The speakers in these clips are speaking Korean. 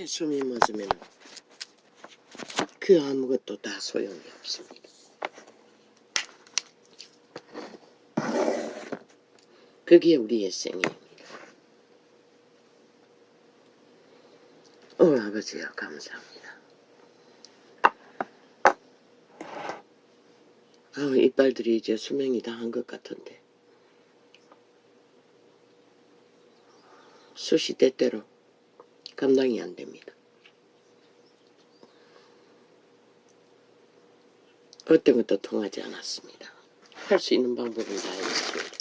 숨이 멎으면 그 아무것도 다 소용이 없습니다. 그게 우리의 생애입니다. 아버지요, 감사합니다. 이빨들이 이제 수명이 다 한 것 같은데 숱이 때때로 감당이 안 됩니다. 어떤 것도 통하지 않았습니다. 할 수 있는 방법은 다 했습니다.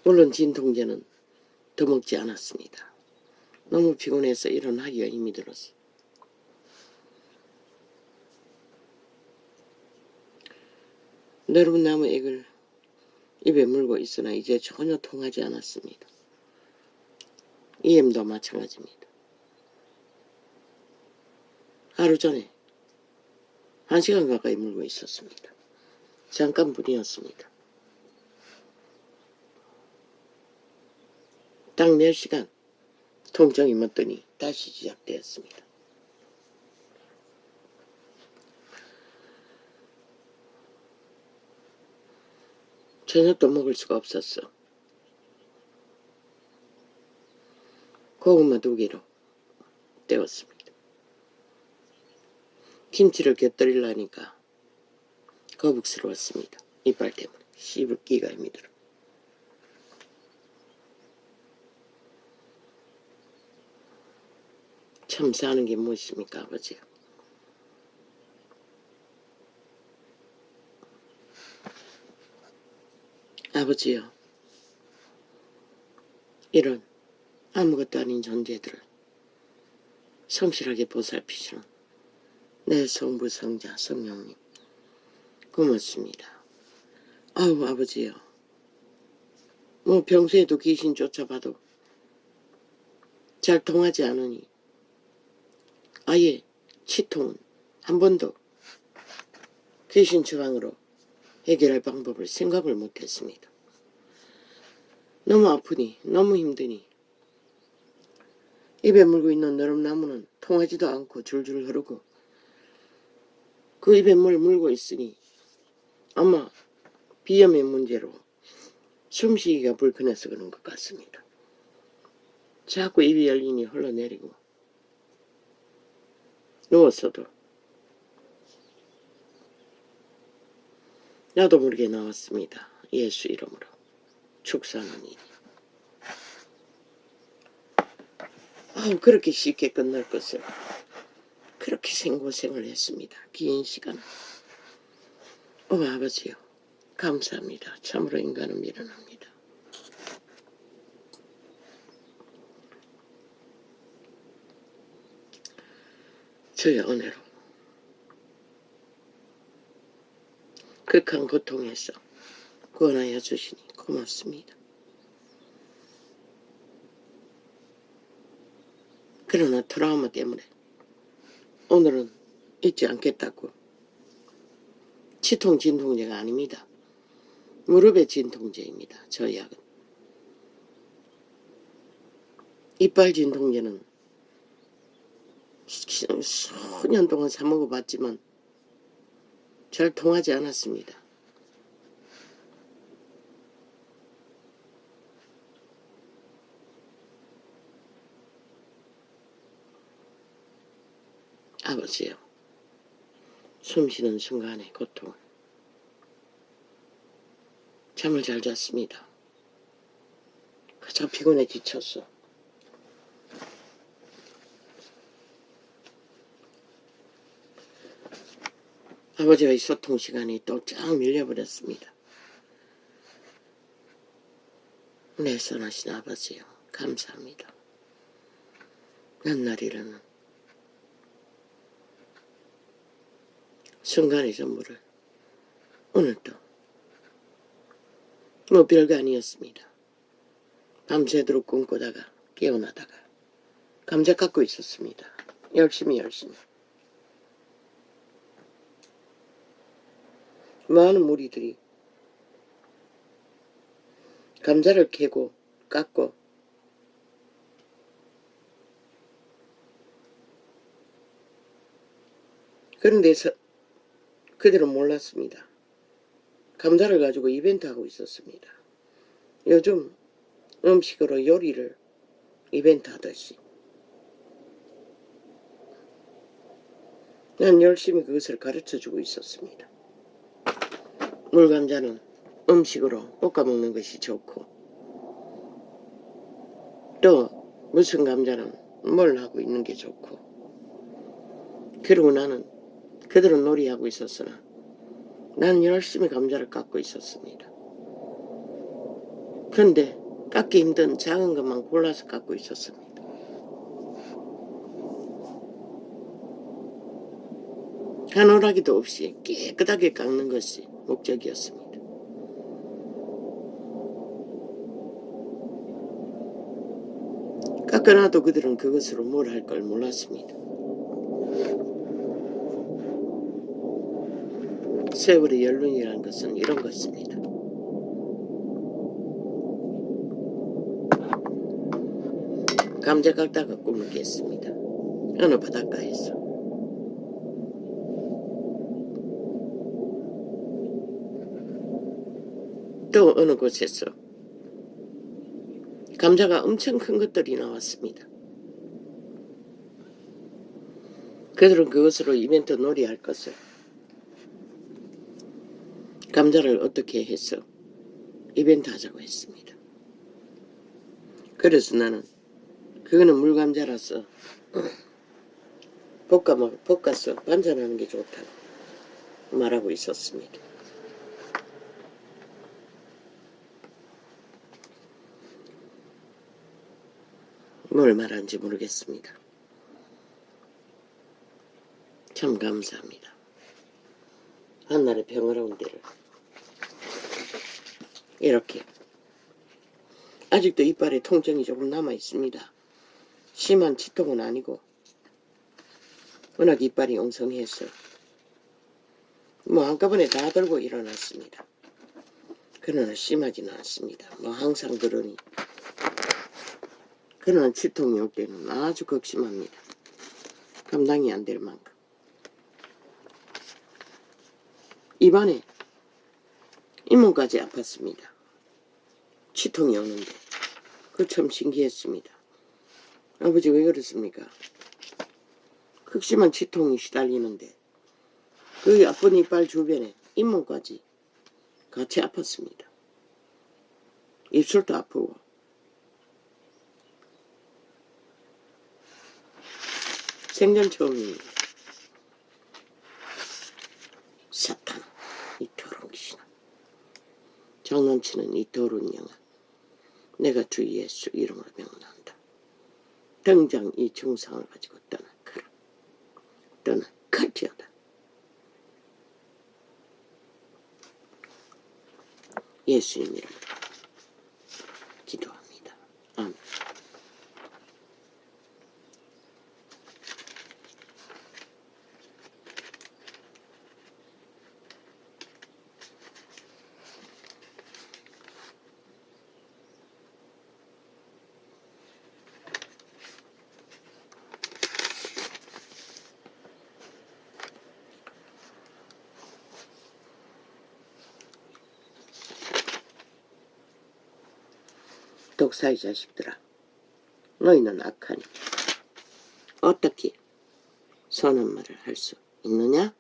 물론 진통제는 더 먹지 않았습니다. 너무 피곤해서 일어나기가 힘이 들었어. 넓은 나무 액을 입에 물고 있으나 이제 전혀 통하지 않았습니다. EM도 마찬가지입니다. 하루 전에 1시간 가까이 물고 있었습니다. 잠깐뿐이었습니다. 딱 몇 시간 통증이 멎더니 다시 시작되었습니다. 저녁도 먹을 수가 없었어. 고구마 2개로 때웠습니다. 김치를 곁들이려니까 거북스러웠습니다. 이빨 때문에 씹을 끼가 힘이 들어. 참 사는 게 무엇입니까, 아버지요? 아버지요, 이런 아무것도 아닌 존재들을 성실하게 보살피시는 내 성부 성자 성령님 고맙습니다. 아버지요, 평소에도 귀신 쫓아봐도 잘 통하지 않으니 아예 치통은 한 번도 귀신 처방으로 해결할 방법을 생각을 못했습니다. 너무 아프니 너무 힘드니 입에 물고 있는 너름나무는 통하지도 않고 줄줄 흐르고 그 입에 뭘 물고 있으니 아마 비염의 문제로 숨쉬기가 불편해서 그런 것 같습니다. 자꾸 입이 열리니 흘러내리고 누웠어도 나도 모르게 나왔습니다. 예수 이름으로 축사하는 일이. 그렇게 쉽게 끝날 것을 그렇게 생고생을 했습니다. 긴 시간. 아버지요, 감사합니다. 참으로 인간은 미련합니다. 저의 은혜로 극한 고통에서 구원하여 주시니 고맙습니다. 그러나 트라우마 때문에 오늘은 잊지 않겠다고. 치통 진통제가 아닙니다. 무릎의 진통제입니다. 저 약은. 이빨 진통제는 수년 동안 사 먹어봤지만 잘 통하지 않았습니다. 아버지요, 숨쉬는 순간의 고통. 잠을 잘 잤습니다. 그저 피곤해 지쳤어. 아버지와의 소통 시간이 또 쫙 밀려버렸습니다. 내 선하신 아버지요, 감사합니다. 낱날이라는 순간의 전부를 오늘도 별거 아니었습니다. 밤새도록 꿈꾸다가 깨어나다가 감자 깎고 있었습니다. 열심히 많은 무리들이 감자를 캐고 깎고 그런데 그들은 몰랐습니다. 감자를 가지고 이벤트 하고 있었습니다. 요즘 음식으로 요리를 이벤트 하듯이. 난 열심히 그것을 가르쳐주고 있었습니다. 물감자는 음식으로 볶아 먹는 것이 좋고, 또 무슨 감자는 뭘 하고 있는 게 좋고. 그리고 나는 그들은 놀이하고 있었으나 나는 열심히 감자를 깎고 있었습니다. 그런데 깎기 힘든 작은 것만 골라서 깎고 있었습니다. 가노라기도 없이 깨끗하게 깎는 것이 목적이었습니다. 깎아놔도 그들은 그것으로 뭘 할 걸 몰랐습니다. 세월의 연륜이라는 것은 이런 것입니다. 감자 깎다가 꿈을 깼습니다. 어느 바닷가에서. 또 어느 곳에서 감자가 엄청 큰 것들이 나왔습니다. 그들은 그것으로 이벤트 놀이할 것을, 감자를 어떻게 해서 이벤트 하자고 했습니다. 그래서 나는 그거는 물감자라서 볶아서 반찬하는 게 좋다고 말하고 있었습니다. 뭘 말하는지 모르겠습니다. 참 감사합니다. 한날의 평화로운 데를 이렇게. 아직도 이빨에 통증이 조금 남아 있습니다. 심한 치통은 아니고 워낙 이빨이 엉성해서 한꺼번에 다 들고 일어났습니다. 그러나 심하지는 않습니다. 항상 그러니. 그러나 치통이 올 때는 아주 극심합니다. 감당이 안 될 만큼. 입안에 잇몸까지 아팠습니다. 치통이 오는데. 그거 참 신기했습니다. 아버지 왜 그렇습니까? 극심한 치통이 시달리는데 그 아픈 이빨 주변에 잇몸까지 같이 아팠습니다. 입술도 아프고. 생전 처음입니다. 사탄, 이 더러운 귀신아. 장난치는 이 더러운 영아. 내가 주 예수 이름으로 명한다. 당장 이 증상을 가지고 떠나가라. 떠나갈지어다. 예수님 이름으로 기도합니다. 아멘. 독사의 자식들아, 너희는 악하니 어떻게 선한 말을 할 수 있느냐?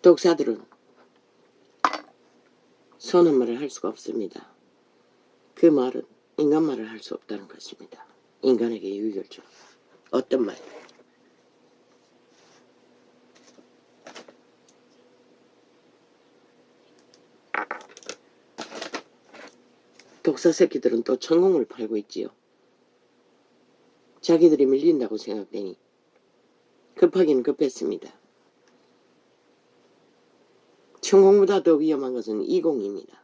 독사들은 선한 말을 할 수가 없습니다. 그 말은 인간 말을 할 수 없다는 것입니다. 인간에게 유익을 줘. 어떤 말? 독사 새끼들은 또 천공을 팔고 있지요. 자기들이 밀린다고 생각되니 급하긴 급했습니다. 천공보다 더 위험한 것은 이공입니다.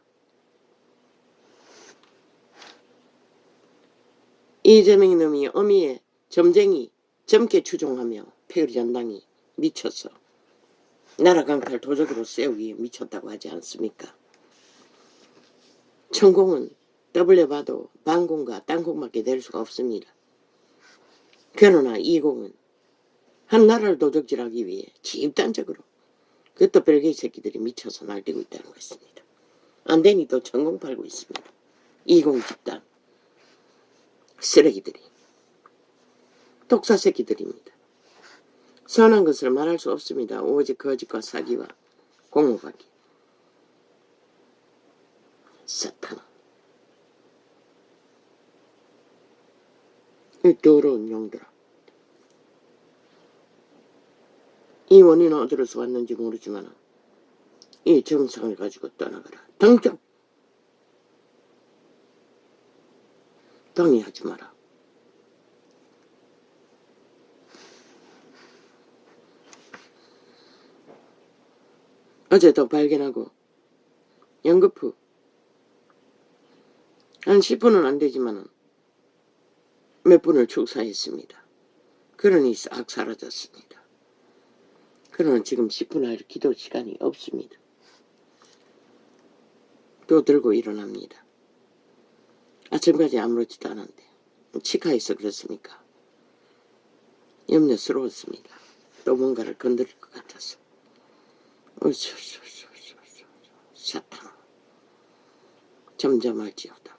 이재명 놈이 어미의 점쟁이 젊게 추종하며 폐거리전당이 미쳤어. 나라 강탈 도적으로 세우기에 미쳤다고 하지 않습니까? 천공은 떠벌려봐도 반공과 땅공밖에 될 수가 없습니다. 그러나 이공은 한 나라를 도적질하기 위해 집단적으로 그것도 별개의 새끼들이 미쳐서 날뛰고 있다는 것입니다. 안 되니 또 천공 팔고 있습니다. 이공 집단 쓰레기들이 독사 새끼들입니다. 선한 것을 말할 수 없습니다. 오직 거짓과 사기와 공모하기. 사탄. 이 더러운 용들아. 이 원인은 어디로서 왔는지 모르지만 이 정상을 가지고 떠나가라. 당장 동의하지 마라. 어제도 발견하고 연급 후 한 10분은 안 되지만 몇 분을 축사했습니다. 그러니 싹 사라졌습니다. 그러나 지금 10분 할 기도 시간이 없습니다. 또 들고 일어납니다. 아침까지 아무렇지도 않은데 치과에서 그렇습니까? 염려스러웠습니다. 또 뭔가를 건드릴 것 같아서. 사탄 점점할지어다.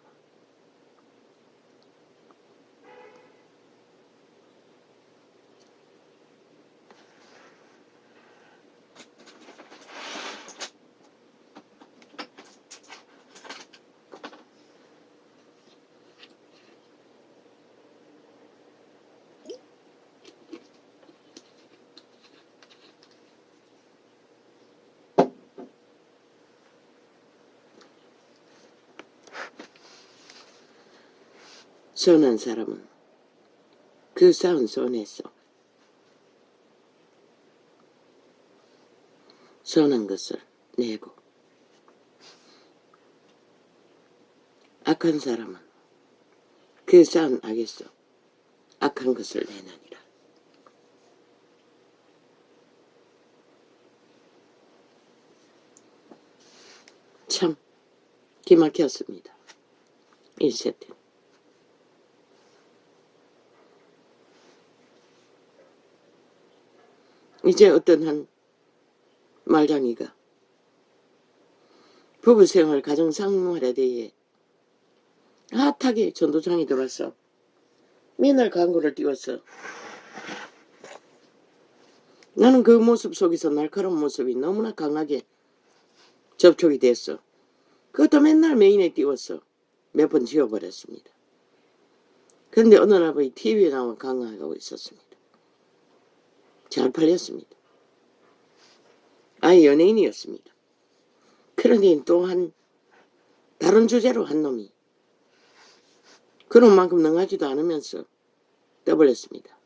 선한 사람은 그 쌓은 선에서 선한 것을 내고 악한 사람은 그 쌓은 악에서 악한 것을 내느니라. 참 기막혔습니다. 1세트. 이제 어떤 한 말장이가 부부생활 가정생활에 대해 핫하게 전도장에 들어와서 맨날 광고를 띄웠어. 나는 그 모습 속에서 날카로운 모습이 너무나 강하게 접촉이 됐어. 그것도 맨날 메인에 띄웠어. 몇 번 지워버렸습니다. 그런데 어느 날 보니 TV에 나와 강화하고 있었습니다. 잘 팔렸습니다. 아예 연예인이었습니다. 그런데 또한 다른 주제로 한 놈이 그런 만큼 능하지도 않으면서 떠벌렸습니다.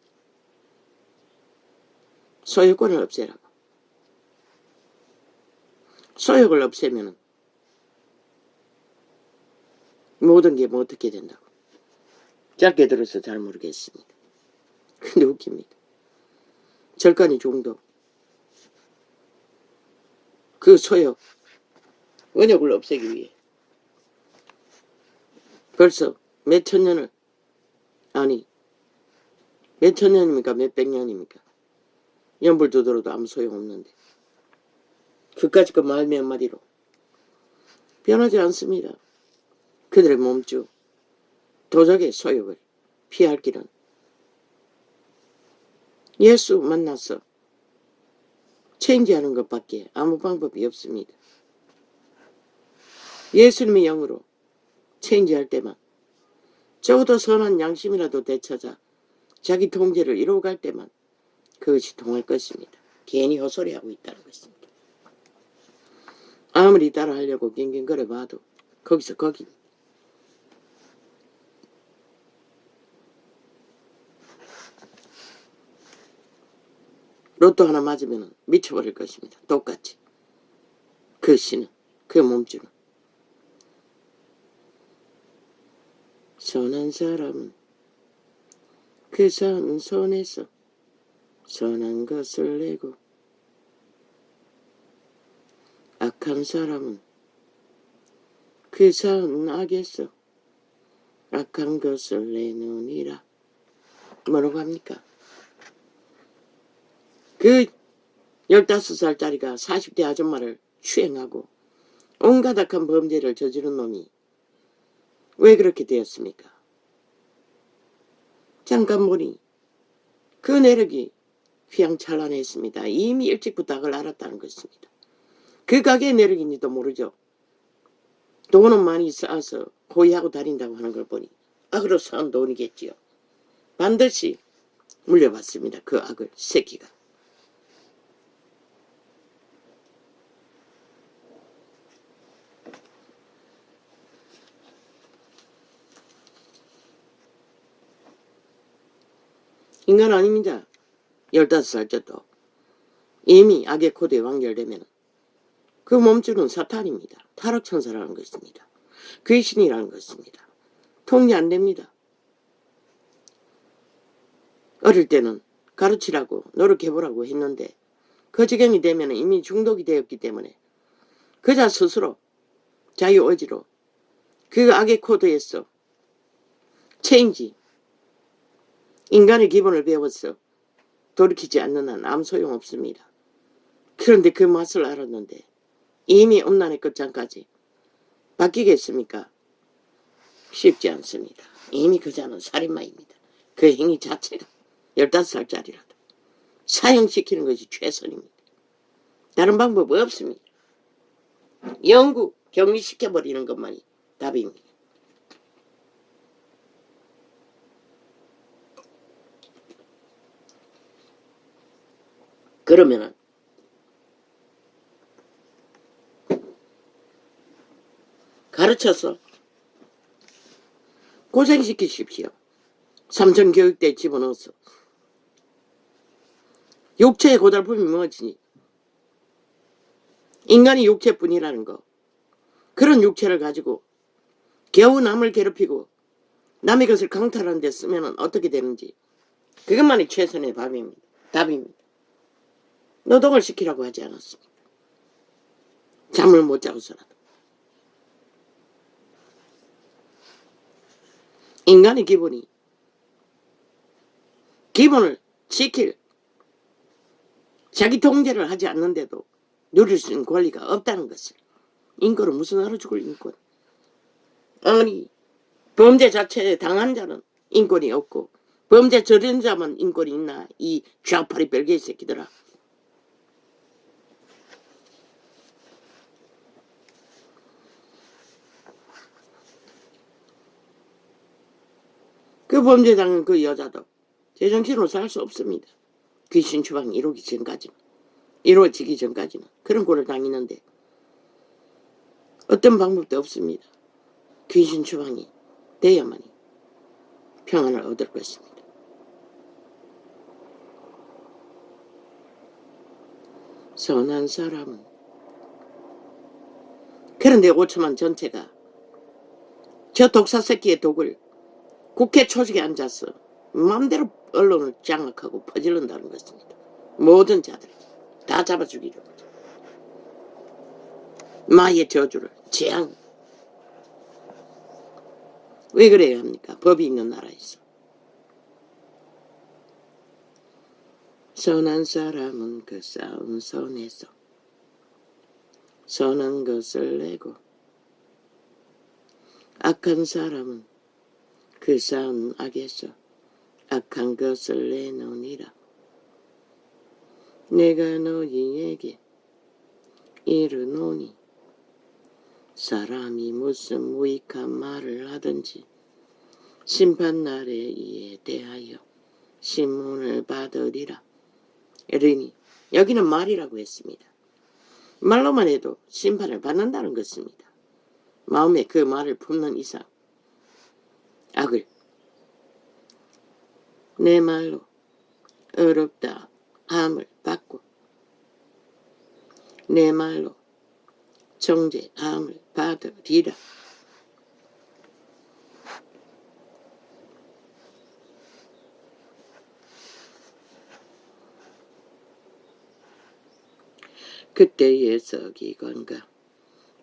소유권을 없애라고. 소유를 없애면 모든 게 뭐 어떻게 된다고. 짧게 들어서 잘 모르겠습니다. 근데 웃깁니다. 절간이 종도 그 소유 원역을 없애기 위해 벌써 몇천 년을, 아니 몇천 년입니까 몇백 년입니까, 연불도 들어도 아무 소용없는데 그까짓 그 말 몇 마디로 변하지 않습니다. 그들의 몸주 도적의 소욕을 피할 길은 예수 만나서 체인지하는 것밖에 아무 방법이 없습니다. 예수님의 영으로 체인지할 때만, 적어도 선한 양심이라도 되찾아 자기 통제를 이루어갈 때만 그것이 통할 것입니다. 괜히 헛소리하고 있다는 것입니다. 아무리 따라하려고 낑낑거려 봐도 거기서 거기. 로또 하나 맞으면 미쳐버릴 것입니다. 똑같이. 그 씨는, 그 몸주는. 선한 사람은 그 선 손에서 선한 것을 내고, 악한 사람은 그 선 악에서 악한 것을 내놓으니라. 뭐라고 합니까? 그 15살짜리가 40대 아줌마를 추행하고 온갖 악한 범죄를 저지른 놈이 왜 그렇게 되었습니까? 잠깐 보니 그 내력이 휘황찬란했습니다. 이미 일찍부터 그걸 알았다는 것입니다. 그 가게의 내력인지도 모르죠. 돈은 많이 쌓아서 호의하고 다닌다고 하는 걸 보니 악으로 쌓은 돈이겠지요. 반드시 물려받습니다. 그 악을, 새끼가. 인간 아닙니다. 15살째도 이미 악의 코드에 완결되면 그 몸주는 사탄입니다. 타락천사라는 것입니다. 귀신이라는 것입니다. 통제 안 됩니다. 어릴 때는 가르치라고 노력해보라고 했는데 그 지경이 되면 이미 중독이 되었기 때문에 그자 스스로 자유의지로 그 악의 코드에서 체인지, 인간의 기본을 배워서 돌이키지 않는 한 아무 소용없습니다. 그런데 그 맛을 알았는데 이미 음란의 끝장까지 바뀌겠습니까? 쉽지 않습니다. 이미 그자는 살인마입니다. 그 행위 자체가 15살짜리라도 사형시키는 것이 최선입니다. 다른 방법 없습니다. 영구 격리시켜버리는 것만이 답입니다. 그러면은 가르쳐서 고생시키십시오. 삼성교육대에 집어넣어서. 육체의 고달픔이 뭐지? 인간이 육체뿐이라는 거. 그런 육체를 가지고 겨우 남을 괴롭히고 남의 것을 강탈하는 데 쓰면 어떻게 되는지 그것만이 최선의 답입니다. 노동을 시키라고 하지 않았습니다. 잠을 못 자고서라도. 인간의 기본을 지킬 자기 통제를 하지 않는데도 누릴 수 있는 권리가 없다는 것을. 인권은 무슨 하루 죽을 인권. 아니 범죄 자체에 당한 자는 인권이 없고 범죄 저지른 자만 인권이 있나. 이 좌파리 별개의 새끼들아. 그 범죄 당한 그 여자도 제정신으로 살 수 없습니다. 귀신 추방이 이루어지기 전까지는 그런 꼴을 당했는데 어떤 방법도 없습니다. 귀신 추방이 돼야만이 평안을 얻을 것입니다. 선한 사람은 그런데 5천만 전체가 저 독사 새끼의 독을 국회 초직에 앉아서 마음대로 언론을 장악하고 퍼질른다는 것입니다. 모든 자들 다 잡아 죽이려고. 마의 저주를, 재앙. 왜 그래야 합니까? 법이 있는 나라에서. 선한 사람은 그 쌓은 선에서 선한 것을 내고, 악한 사람은 그 쌓은 악에서 악한 것을 내놓으니라. 내가 너희에게 이르노니 사람이 무슨 무익한 말을 하든지 심판날에 이에 대하여 신문을 받으리라. 이르니 여기는 말이라고 했습니다. 말로만 해도 심판을 받는다는 것입니다. 마음에 그 말을 품는 이상 악을 내 말로 어렵다 암을 받고 내 말로 정죄함을 받으리라. 그때의 서기관과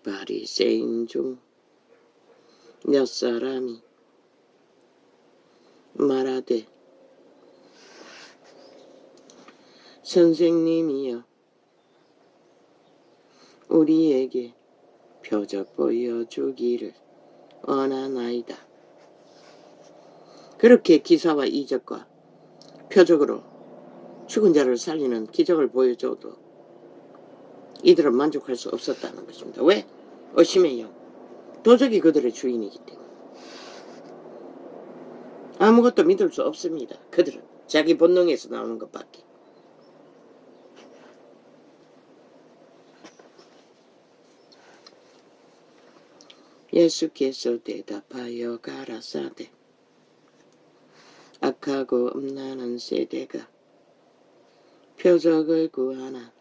바리새인 중 몇 사람이 말하되 선생님이여 우리에게 표적 보여주기를 원하나이다. 그렇게 기사와 이적과 표적으로 죽은 자를 살리는 기적을 보여줘도 이들은 만족할 수 없었다는 것입니다. 왜? 의심의 영. 도적이 그들의 주인이기 때문에. 아무것도 믿을 수 없습니다. 그들은 자기 본능에서 나오는 것밖에. 예수께서 대답하여 가라사대 악하고 음란한 세대가 표적을 구하나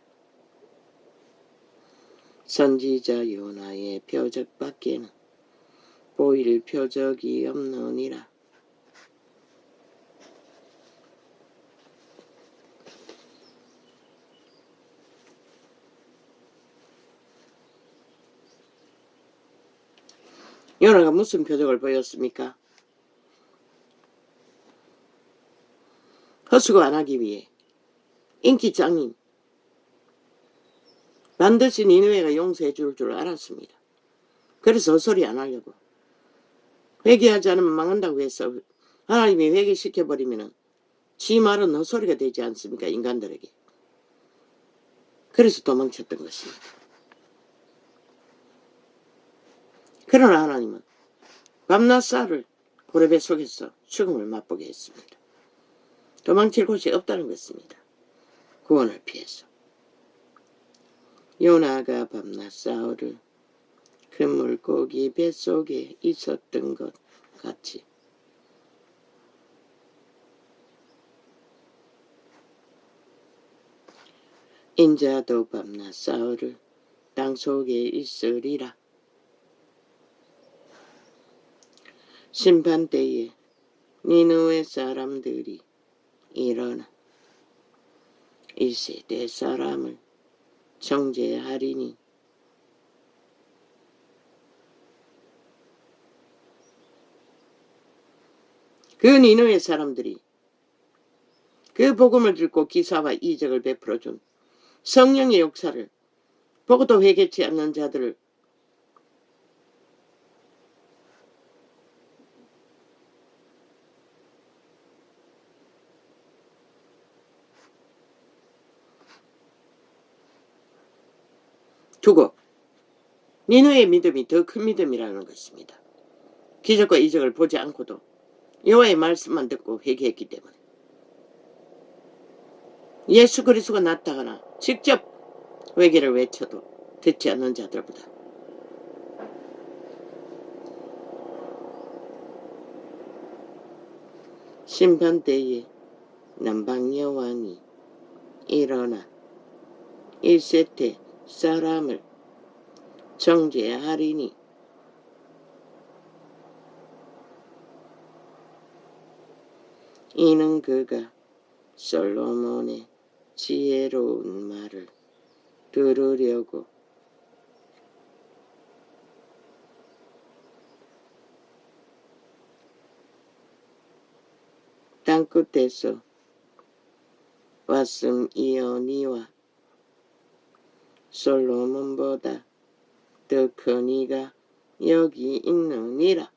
선지자 요나의 표적밖에는 보일 표적이 없느니라. 요나가 무슨 표적을 보였습니까? 헛수고 안 하기 위해 인기 짱인 반드시 니느웨가 용서해 줄 알았습니다. 그래서 헛소리 안 하려고. 회개하지 않으면 망한다고 해서 하나님이 회개시켜버리면 지 말은 헛소리가 되지 않습니까? 인간들에게. 그래서 도망쳤던 것입니다. 그러나 하나님은 밤낮 쌀을 고레배 속에서 죽음을 맛보게 했습니다. 도망칠 곳이 없다는 것입니다. 구원을 피해서. 요나가 밤낮 사흘을 그 물고기 뱃속에 있었던 것 같이 인자도 밤낮 사흘을 땅속에 있으리라. 심판때에 니느웨 사람들이 일어나 이 세대 사람을 정죄하리니 그 니느웨 사람들이 그 복음을 듣고 기사와 이적을 베풀어준 성령의 역사를 보고도 회개치 않는 자들을 두고 니느웨의 믿음이 더 큰 믿음이라는 것입니다. 기적과 이적을 보지 않고도 여호와의 말씀만 듣고 회개했기 때문에 예수 그리스도가 나타나거나 직접 회개를 외쳐도 듣지 않는 자들보다 심판때에 남방여왕이 일어나 1세대 사람을 정죄하리니 이는 그가 솔로몬의 지혜로운 말을 들으려고 땅끝에서 왔음이오니와 솔로몬보다 더 큰 이가 여기 있느니라.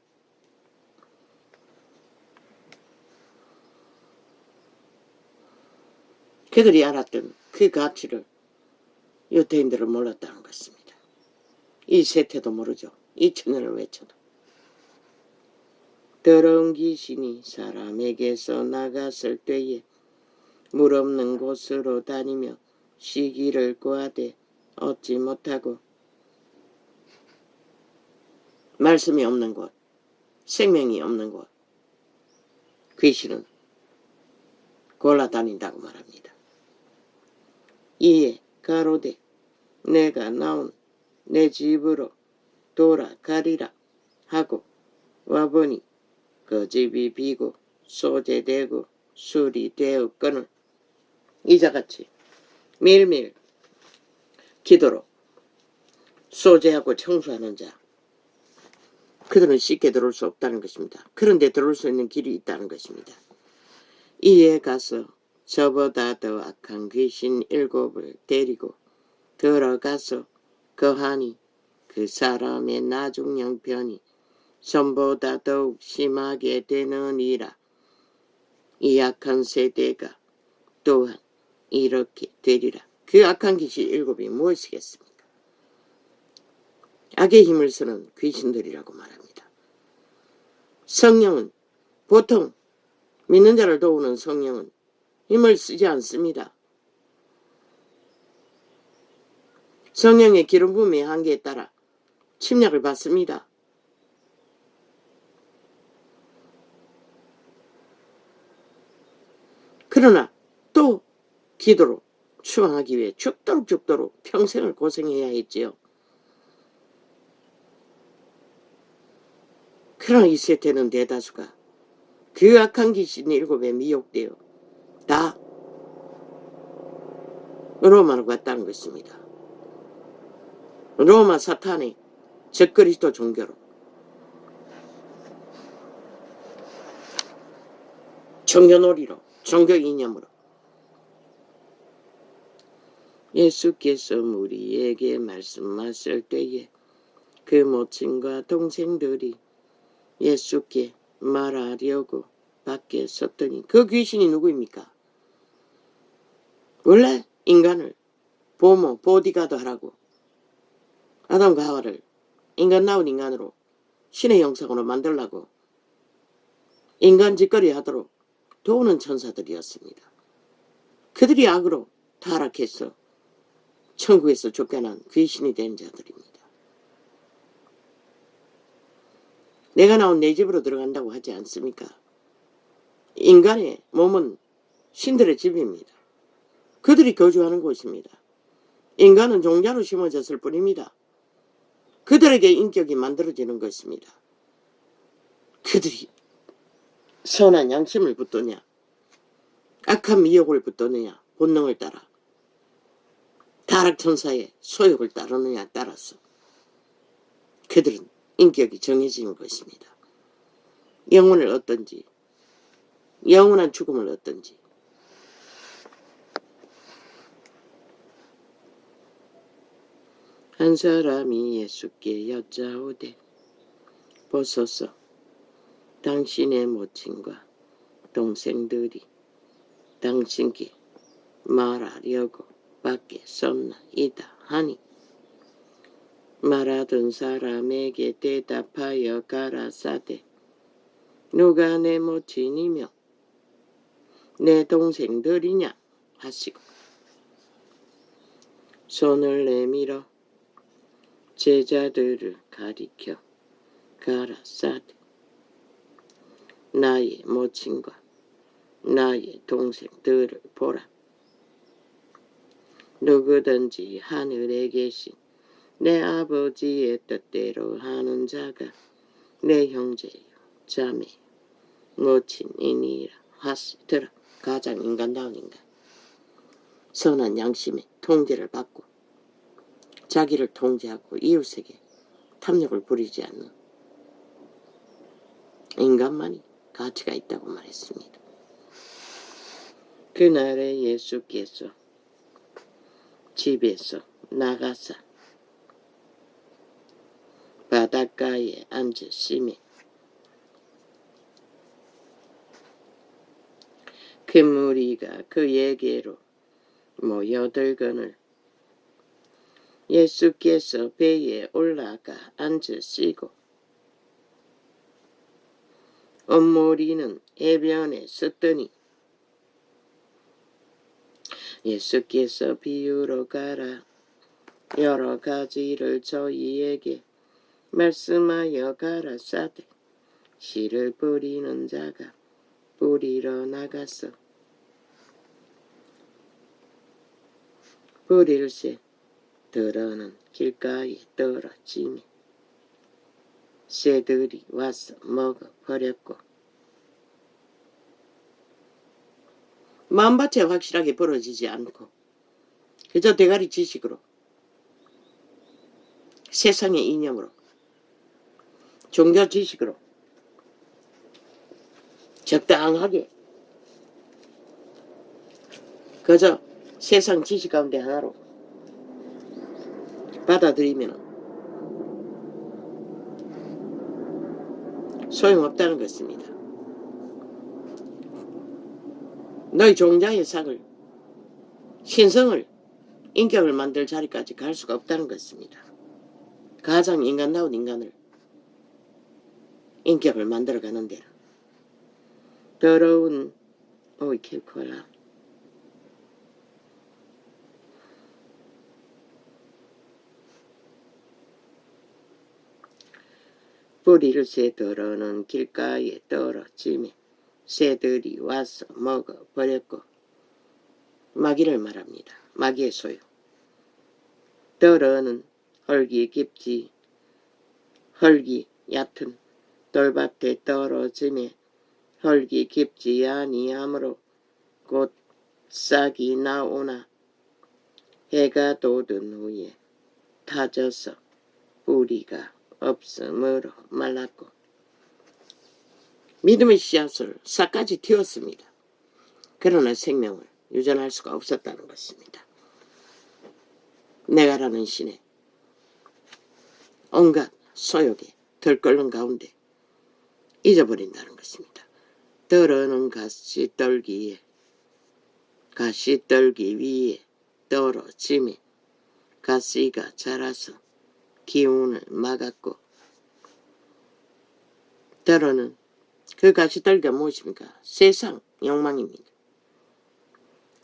그들이 알았던 그 가치를 유대인들은 몰랐다는 것입니다. 이 세태도 모르죠. 2000년을 외쳐도. 더러운 귀신이 사람에게서 나갔을 때에 물 없는 곳으로 다니며 쉬기를 구하되 얻지 못하고 말씀이 없는 곳, 생명이 없는 곳, 귀신은 골라다닌다고 말합니다. 이에 가로되 내가 나온 내 집으로 돌아가리라 하고 와보니 그 집이 비고 소재되고 술이 되었거늘. 이자같이 매일매일 기도로 소재하고 청소하는 자, 그들은 쉽게 들어올 수 없다는 것입니다. 그런데 들어올 수 있는 길이 있다는 것입니다. 이에 가서 저보다 더 악한 귀신 7을 데리고 들어가서 거하니 그 사람의 나중 형편이 전보다 더욱 심하게 되느니라. 이 악한 세대가 또한 이렇게 되리라. 그 악한 귀신 7이 무엇이겠습니까? 악의 힘을 쓰는 귀신들이라고 말합니다. 성령은 보통 믿는 자를 도우는 성령은 힘을 쓰지 않습니다. 성령의 기름 부음의 한계에 따라 침략을 받습니다. 그러나 또 기도로 추앙하기 위해 죽도록 평생을 고생해야 했지요. 그러나 이 세태는 대다수가 그 악한 귀신 7에 미혹되어 다 로마로 갔다는 것입니다. 로마 사탄의 적그리스도 종교로, 종교놀이로, 종교 이념으로. 예수께서 우리에게 말씀하실 때에 그 모친과 동생들이 예수께 말하려고 밖에 섰더니 그 귀신이 누구입니까? 원래 인간을 보모, 보디가드 하라고 아담과 하와를 인간 나온 인간으로 신의 형상으로 만들라고 인간 짓거리 하도록 도우는 천사들이었습니다. 그들이 악으로 타락해서 천국에서 쫓겨난 귀신이 된 자들입니다. 내가 나온 내 집으로 들어간다고 하지 않습니까? 인간의 몸은 신들의 집입니다. 그들이 거주하는 곳입니다. 인간은 종자로 심어졌을 뿐입니다. 그들에게 인격이 만들어지는 것입니다. 그들이 선한 양심을 붙드냐, 악한 미혹을 붙드느냐, 본능을 따라 타락천사의 소욕을 따르느냐에 따라서 그들은 인격이 정해지는 것입니다. 영혼을 얻든지 영원한 죽음을 얻든지. 한 사람이 예수께 여짜오되 보소서 당신의 모친과 동생들이 당신께 말하려고 밖에 섰나이다 하니 말하던 사람에게 대답하여 가라사대 누가 내 모친이며 내 동생들이냐 하시고 손을 내밀어 제자들을 가리켜 가라사대 나의 모친과 나의 동생들을 보라. 누구든지 하늘에 계신 내 아버지의 뜻대로 하는 자가 내 형제요 자매요 모친이니라 하시더라. 가장 인간다운 인간, 선한 양심의 통제를 받고 자기를 통제하고 이웃에게 탐욕을 부리지 않는 인간만이 가치가 있다고 말했습니다. 그날에 예수께서 집에서 나가사 바닷가에 앉으시매 그 무리가 그에게로 모여들거늘 예수께서 배에 올라가 앉으시고 온무리는 해변에 섰더니 예수께서 비유로 가라 여러 가지를 저희에게 말씀하여 가라사대 씨를 뿌리는 자가 뿌리러 나가서 버릴새 더러는 길가에 떨어지니 새들이 와서 먹어버렸고. 마음밭에 확실하게 벌어지지 않고 그저 대가리 지식으로 세상의 이념으로 종교 지식으로 적당하게 그저 세상 지식 가운데 하나로 받아들이면 소용없다는 것입니다. 너희 종자의 상을, 신성을, 인격을 만들 자리까지 갈 수가 없다는 것입니다. 가장 인간다운 인간을, 인격을 만들어가는 데는 더러운 오이 킬콜라 뿌리를 새 더러는 길가에 떨어지며 새들이 와서 먹어버렸고. 마귀를 말합니다. 마귀의 소유. 더러는 헐기 깊지 헐기 얕은 돌밭에 떨어지며 헐기 깊지 아니하므로 곧 싹이 나오나 해가 돋은 후에 타져서 뿌리가 없으므로 말랐고. 믿음의 씨앗을 싹까지 틔웠습니다. 그러나 생명을 유전할 수가 없었다는 것입니다. 내가라는 신에 온갖 소욕에 들끓는 가운데 잊어버린다는 것입니다. 더러는 가시떨기 위에 떨어지며 가시가 자라서 기운을 막았고. 더러는 그 가시떨기가 무엇입니까? 세상 욕망입니다.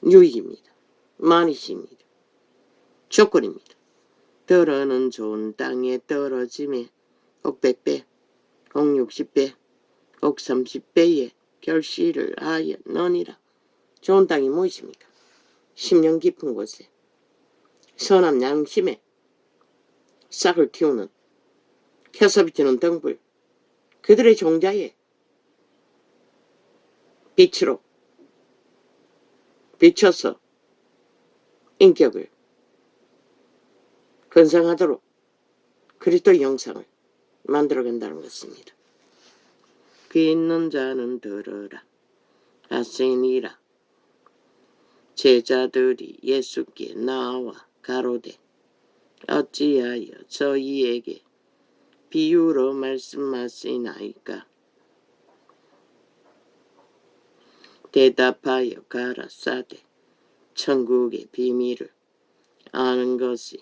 유익입니다. 마니시입니다. 조건입니다. 더러는 좋은 땅에 떨어지며 옥 100배, 옥 60배, 옥 30배의 결실을 하여 너니라. 좋은 땅이 무엇입니까? 심령 깊은 곳에 선한 양심에 싹을 틔우는 켜서 비치는 등불, 그들의 종자에 빛으로 비춰서 인격을 건성하도록 그리스도의 형상을 만들어간다는 것입니다. 귀 있는 자는 들으라. 아세니라. 제자들이 예수께 나와 가로되 어찌하여 저희에게 비유로 말씀하시나이까? 대답하여 가라사대 천국의 비밀을 아는 것이